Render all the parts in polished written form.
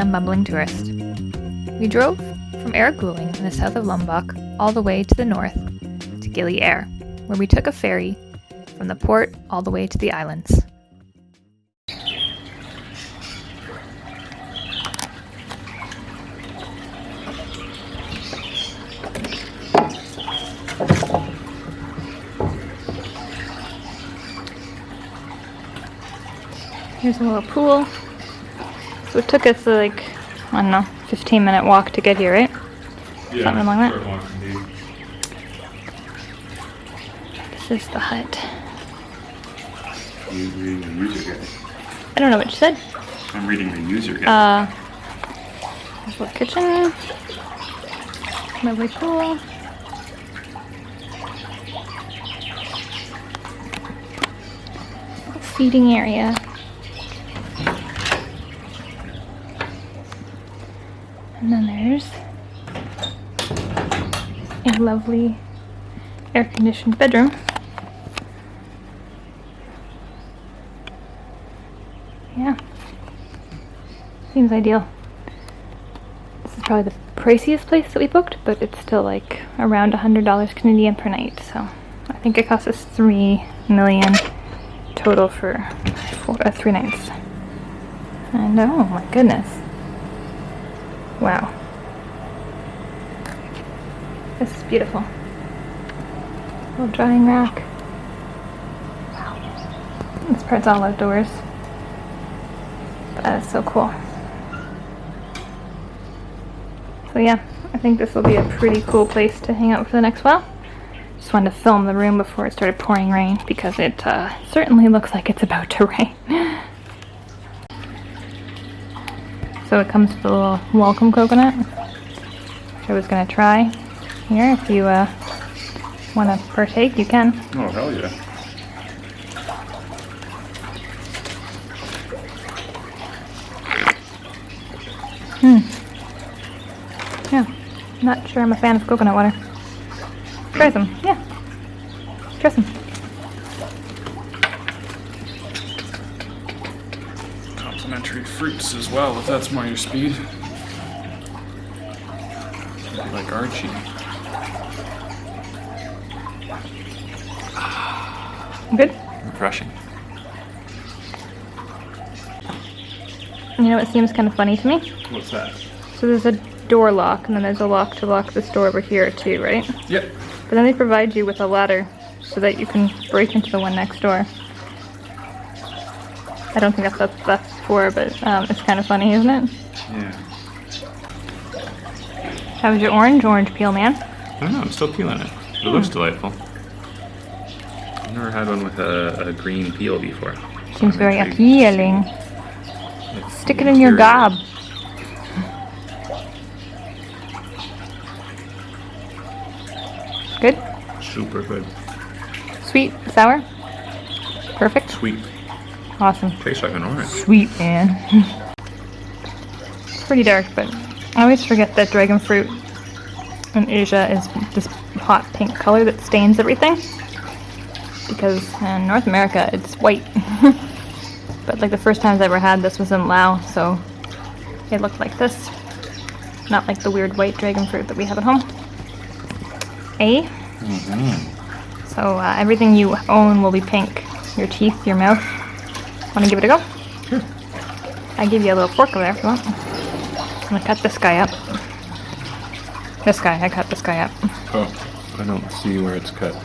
random bumbling tourist. We drove from Eriguling in the south of Lombok all the way to the north to Gili Air, where we took a ferry from the port all the way to the islands. Here's a little pool. So it took us like, I don't know, 15-minute walk to get here, right? Yeah, something along that. short walk indeed. This is the hut. You reading the user guide? I don't know what you said. I'm reading the user guide. There's a little kitchen. Lovely pool. Little feeding area. And then there's a lovely air-conditioned bedroom. Yeah, seems ideal. This is probably the priciest place that we booked, but it's still like around $100 Canadian per night. So I think it cost us $3 million total for 3 nights. And oh my goodness. Wow. This is beautiful. Little drying rack. Wow. This part's all outdoors. But that is so cool. So yeah, I think this will be a pretty cool place to hang out for the next while. Just wanted to film the room before it started pouring rain because it certainly looks like it's about to rain. So it comes with a little welcome coconut, which I was going to try here. If you want to partake, you can. Oh, hell yeah. Yeah, I'm not sure I'm a fan of coconut water. Try some, yeah. Try some. Complimentary fruits as well, if that's more your speed. Like Archie. Good? Refreshing. You know what seems kind of funny to me? What's that? So there's a door lock, and then there's a lock to lock this door over here too, right? Yep. But then they provide you with a ladder so that you can break into the one next door. I don't think that's what that's for, but it's kind of funny, isn't it? Yeah. How was your orange peel, man? I don't know, I'm still peeling it. It looks delightful. I've never had one with a green peel before. Seems very appealing. Stick it in your gob. Good? Super good. Sweet? Sour? Perfect? Sweet. Awesome. Tastes like an orange. Sweet, man. It's pretty dark, but I always forget that dragon fruit in Asia is this hot pink color that stains everything. Because in North America, it's white. But like the first times I ever had this was in Laos, so it looked like this. Not like the weird white dragon fruit that we have at home. So everything you own will be pink. Your teeth, your mouth. Want to give it a go? Sure. I give you a little fork over there if you want. I'm gonna cut this guy up. This guy, I cut this guy up. Oh, I don't see where it's cut.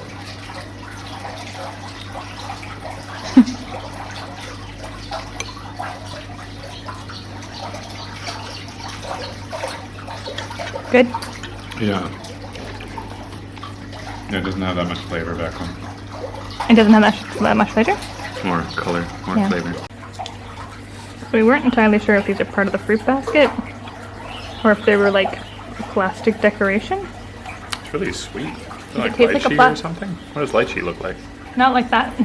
Good? Yeah. It doesn't have that much flavor back home. It doesn't have that much flavor? More color, more Yeah. flavor. So we weren't entirely sure if these are part of the fruit basket or if they were like plastic decoration. It's really sweet. Does Like it taste like a lychee or something? What does lychee look like? Not like that. I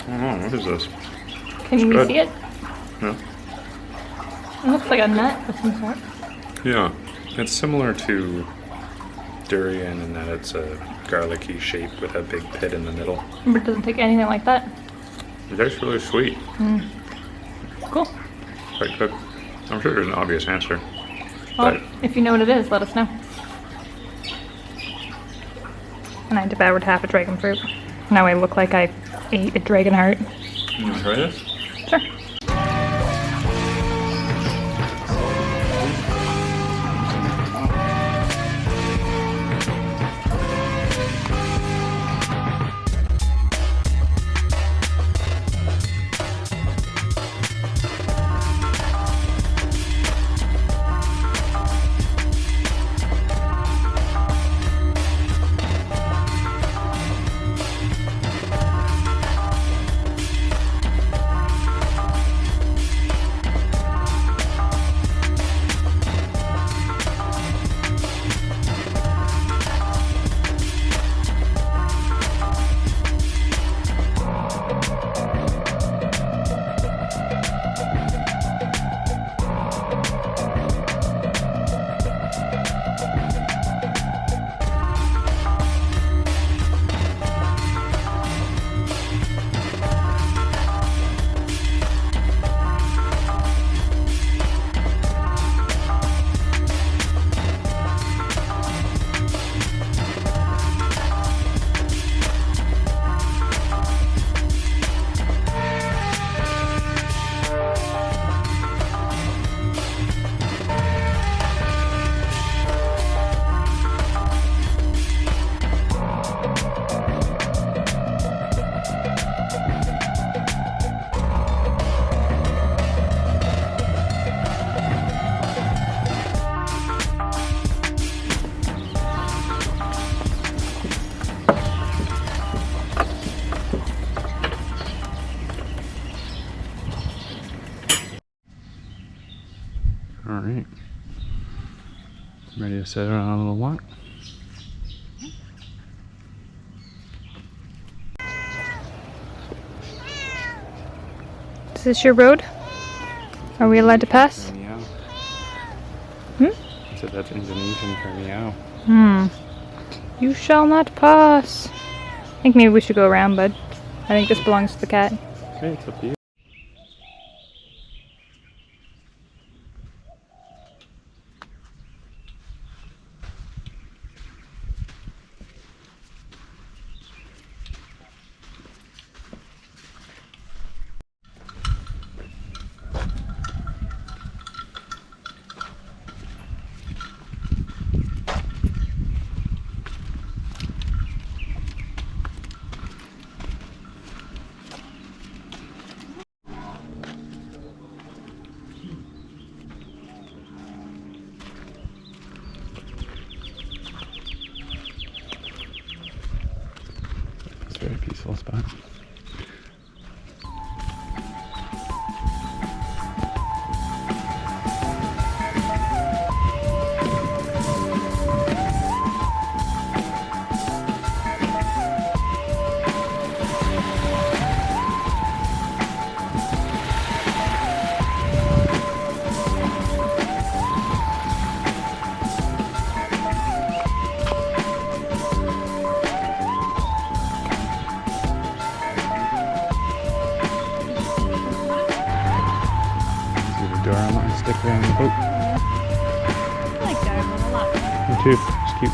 don't know. What is this? Can we good. see it? Yeah. It looks like a nut of some sort. Yeah. It's similar to durian in that it's a garlicky shape with a big pit in the middle. But it doesn't take anything like that. It tastes really sweet. Cool. Quite good. I'm sure there's an obvious answer. Well, But if you know what it is, let us know. And I devoured half a dragon fruit. Now I look like I ate a dragon heart. you want to try this? Sure. All right. Ready to set out on a little walk? Is this your road? Are we allowed to pass? Meow. Hmm? I said that's Indonesian for meow. You shall not pass. I think maybe we should go around, bud. I think this belongs to the cat. Okay, it's up to you. It's a very peaceful spot. Stick around the boat. I like that one a lot. Me too. It's cute.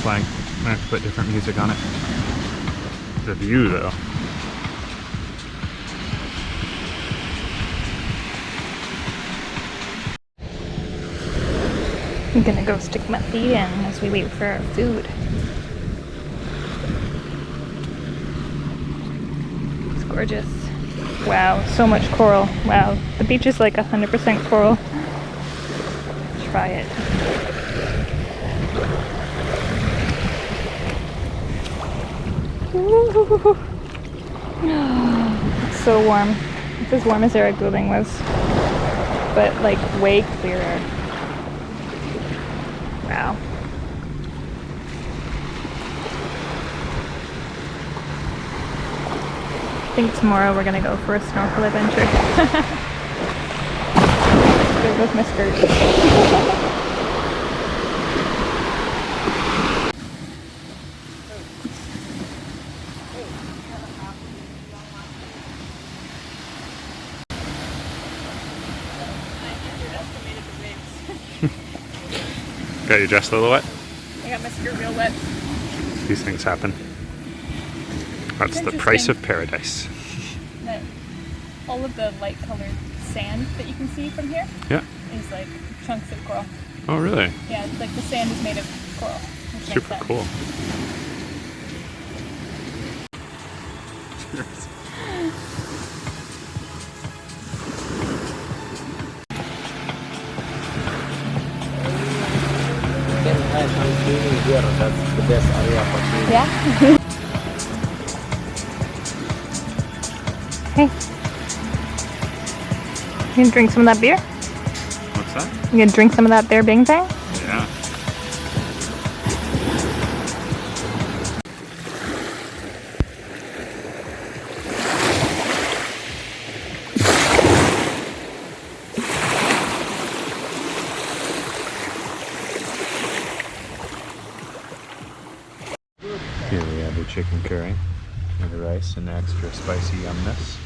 playing. I have to put different music on it. The view, though. I'm gonna go stick my feet in as we wait for our food. It's gorgeous. Wow, so much coral. Wow, the beach is like 100% coral. Try it. Ooh. It's so warm. It's as warm as Eric Goulding was, but like way clearer. Wow. I think tomorrow we're gonna go for a snorkel adventure. There goes my skirt. Got your dress a little wet? I got my skirt real wet. These things happen. That's the price of paradise. That all of the light colored sand that you can see from here Yeah. is like chunks of coral. Oh, really? Yeah, like the sand is made of coral. Which makes Super sense. cool. That's the best area for swimming. Yeah. Hey. You gonna drink some of that beer? What's that? You gonna drink some of that beer bing bang? Yeah. Here we have the chicken curry and the rice and extra spicy yumness.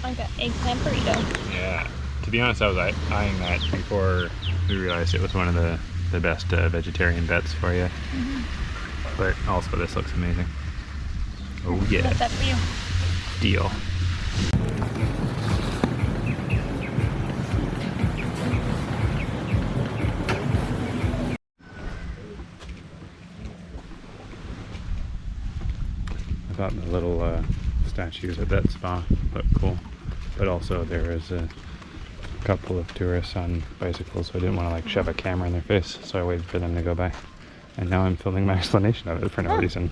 I got eggplant burrito. Yeah. To be honest, I was eyeing that before we realized it was one of the best vegetarian bets for you. But also, this looks amazing. Oh yeah. Got that for you. Deal. I thought the little statues at that spa looked cool, but also there was a couple of tourists on bicycles, so I didn't want to like shove a camera in their face, so I waited for them to go by. And now I'm filming my explanation of it for no reason.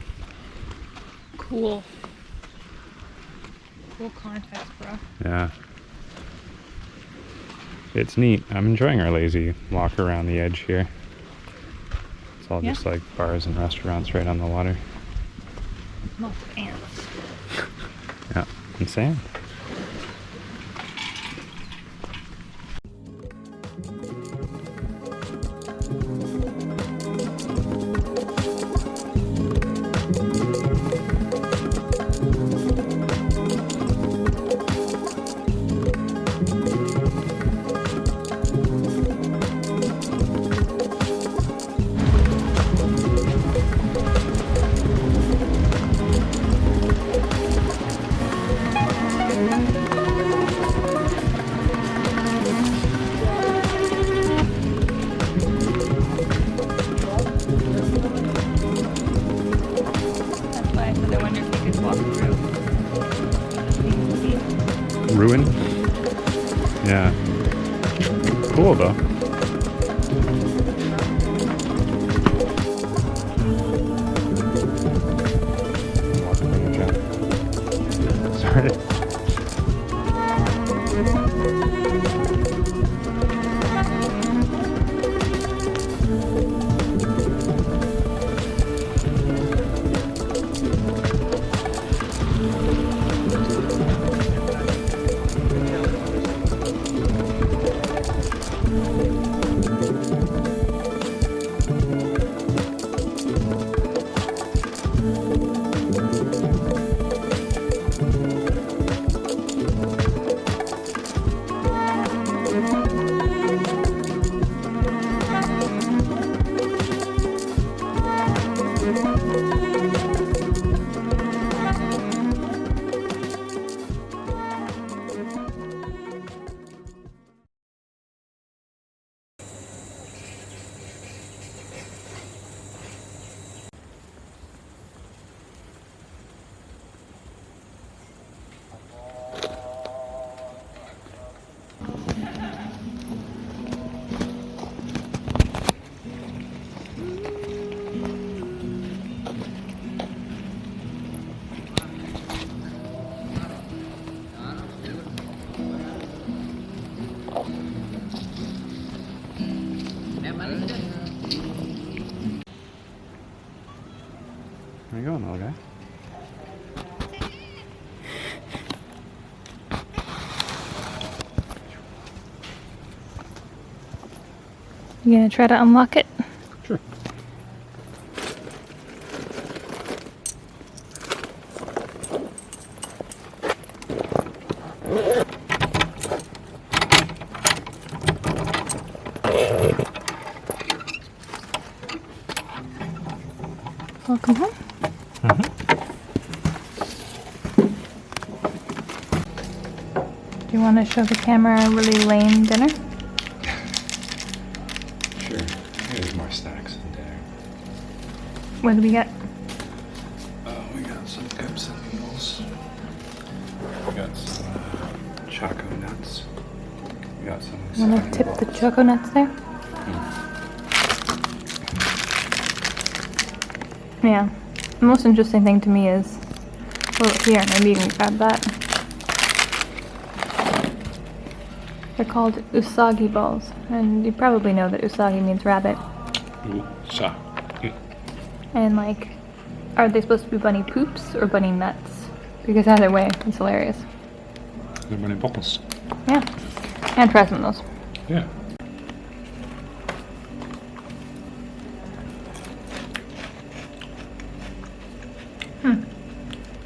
Cool. Cool context, bro. Yeah. It's neat. I'm enjoying our lazy walk around the edge here. It's all just like bars and restaurants right on the water. Lots of ants. Yeah, and sand. Ruin? Yeah. Cool though. Sorry. Where you going, little guy? You gonna try to unlock it? Sure. Welcome home. Do you want to show the camera a really lame dinner? Sure. There's more snacks in there. What did we get? We got some cups and noodles. We got some choco nuts. We got some. Want to tip the choco nuts there? Yeah. The most interesting thing to me is, well, here, maybe you can grab that. They're called usagi balls, and you probably know that usagi means rabbit. And like, are they supposed to be bunny poops or bunny nuts? Because either way, it's hilarious. They're bunny balls. Yeah. And try some of those. Yeah.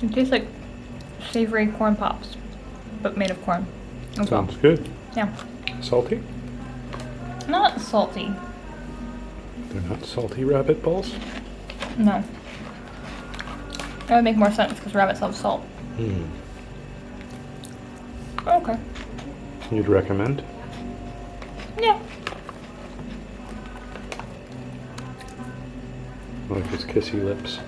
It tastes like savory corn pops, but made of corn. as well. Sounds good. Yeah. Salty? Not salty. They're not salty rabbit balls? No. That would make more sense because rabbits love salt. Okay. You'd recommend? Yeah. Like his kissy lips.